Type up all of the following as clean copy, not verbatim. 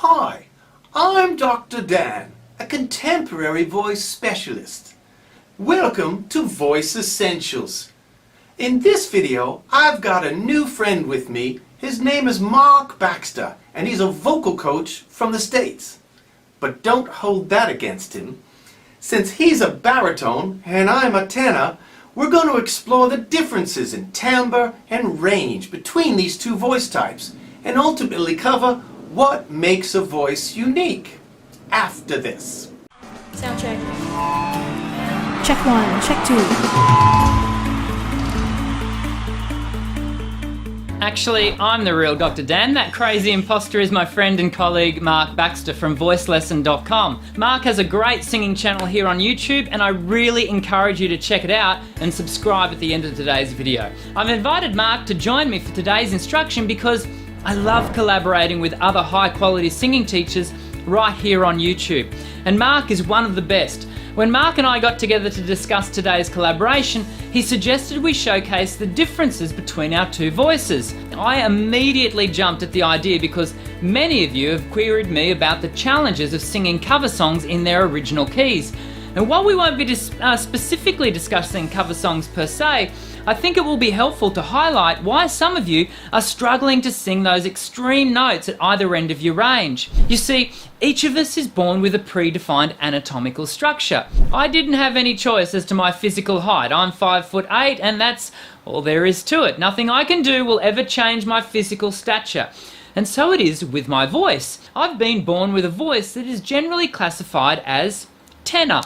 Hi, I'm Dr. Dan, a contemporary voice specialist. Welcome to Voice Essentials. In this video, I've got a new friend with me. His name is Mark Baxter, and he's a vocal coach from the States. But don't hold that against him. Since he's a baritone and I'm a tenor, we're going to explore the differences in timbre and range between these two voice types and ultimately cover what makes a voice unique after this. Sound check. Check 1, check 2. Actually, I'm the real Dr. Dan. That crazy imposter is my friend and colleague Mark Baxter from voicelesson.com. Mark has a great singing channel here on YouTube, and I really encourage you to check it out and subscribe at the end of today's video. I've invited Mark to join me for today's instruction because I love collaborating with other high quality singing teachers right here on YouTube. And Mark is one of the best. When Mark and I got together to discuss today's collaboration, he suggested we showcase the differences between our two voices. I immediately jumped at the idea because many of you have queried me about the challenges of singing cover songs in their original keys. And while we won't be specifically discussing cover songs per se, I think it will be helpful to highlight why some of you are struggling to sing those extreme notes at either end of your range. You see, each of us is born with a predefined anatomical structure. I didn't have any choice as to my physical height. I'm 5'8", and that's all there is to it. Nothing I can do will ever change my physical stature. And so it is with my voice. I've been born with a voice that is generally classified as tenor.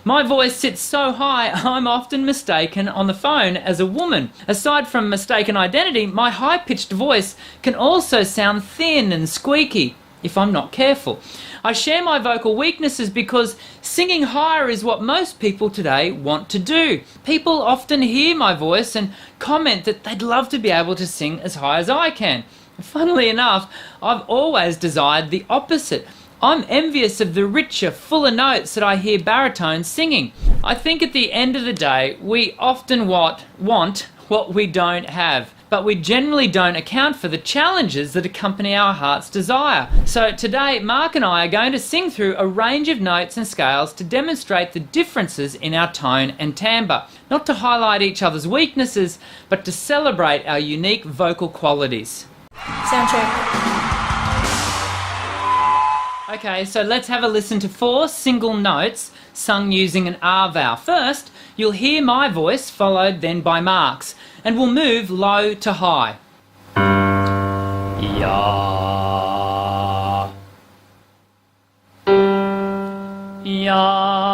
My voice sits so high, I'm often mistaken on the phone as a woman. Aside from mistaken identity, my high-pitched voice can also sound thin and squeaky if I'm not careful. I share my vocal weaknesses because singing higher is what most people today want to do. People often hear my voice and comment that they'd love to be able to sing as high as I can. Funnily enough, I've always desired the opposite. I'm envious of the richer, fuller notes that I hear baritones singing. I think at the end of the day, we often want what we don't have, but we generally don't account for the challenges that accompany our heart's desire. So today, Mark and I are going to sing through a range of notes and scales to demonstrate the differences in our tone and timbre, not to highlight each other's weaknesses, but to celebrate our unique vocal qualities. Sound check. Okay, so let's have a listen to 4 single notes sung using an R vowel. First, you'll hear my voice, followed then by Mark's, and we'll move low to high. Ya. Ya.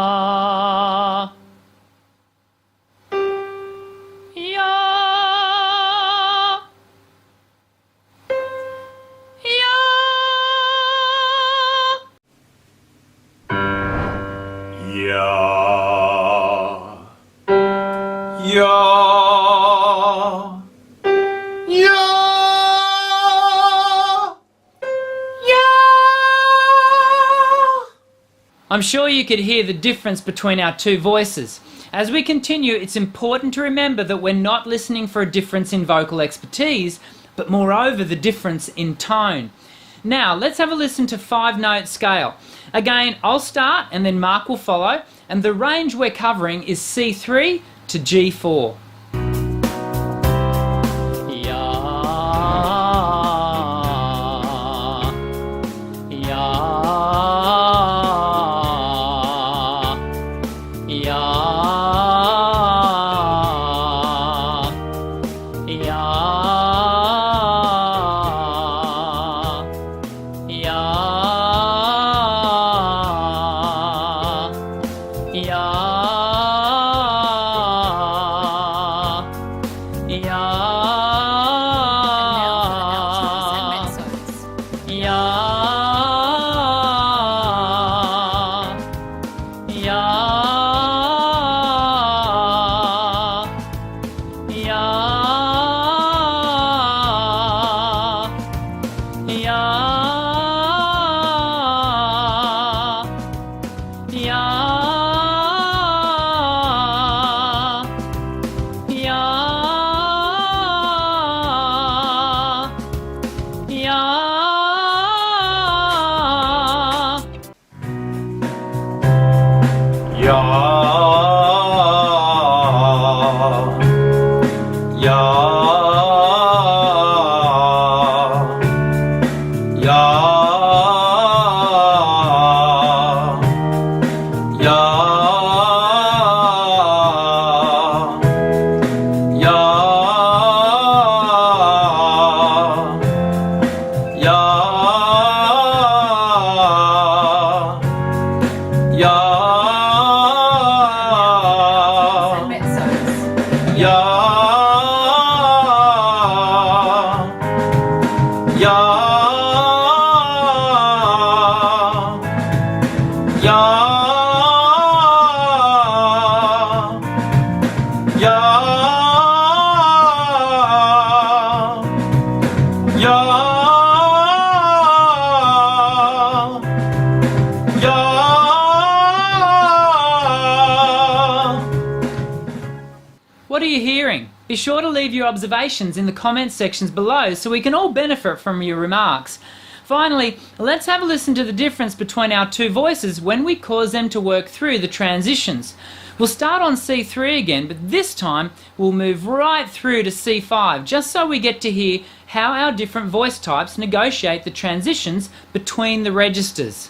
I'm sure you could hear the difference between our two voices. As we continue, it's important to remember that we're not listening for a difference in vocal expertise, but moreover the difference in tone. Now, let's have a listen to 5-note scale. Again, I'll start and then Mark will follow, and the range we're covering is C3 to G4. What are you hearing? Be sure to leave your observations in the comments sections below so we can all benefit from your remarks. Finally, let's have a listen to the difference between our two voices when we cause them to work through the transitions. We'll start on C3 again, but this time we'll move right through to C5, just so we get to hear how our different voice types negotiate the transitions between the registers.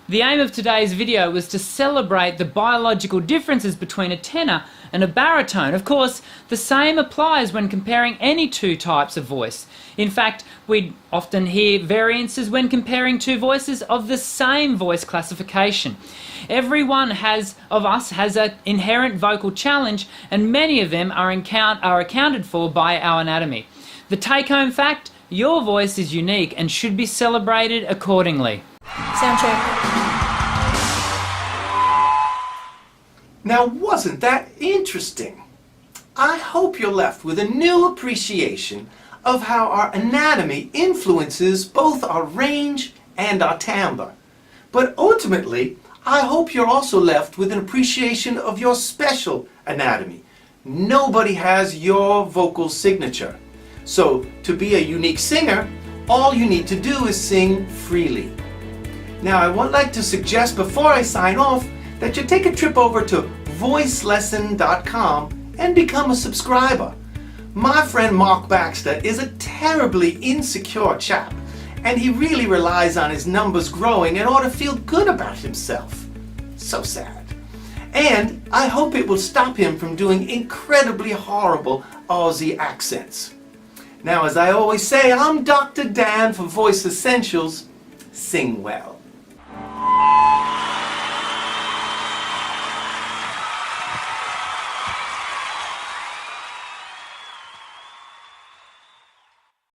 The aim of today's video was to celebrate the biological differences between a tenor and a baritone. Of course, the same applies when comparing any two types of voice. In fact, we'd often hear variances when comparing two voices of the same voice classification. Every one of us has an inherent vocal challenge, and many of them are accounted for by our anatomy. The take-home fact: your voice is unique and should be celebrated accordingly. Sound check. Now, wasn't that interesting? I hope you're left with a new appreciation of how our anatomy influences both our range and our timbre. But ultimately, I hope you're also left with an appreciation of your special anatomy. Nobody has your vocal signature. So, to be a unique singer, all you need to do is sing freely. Now, I would like to suggest before I sign off that you take a trip over to voicelesson.com and become a subscriber. My friend Mark Baxter is a terribly insecure chap, and he really relies on his numbers growing in order to feel good about himself. So sad. And I hope it will stop him from doing incredibly horrible Aussie accents. Now, as I always say, I'm Dr. Dan for Voice Essentials. Sing well.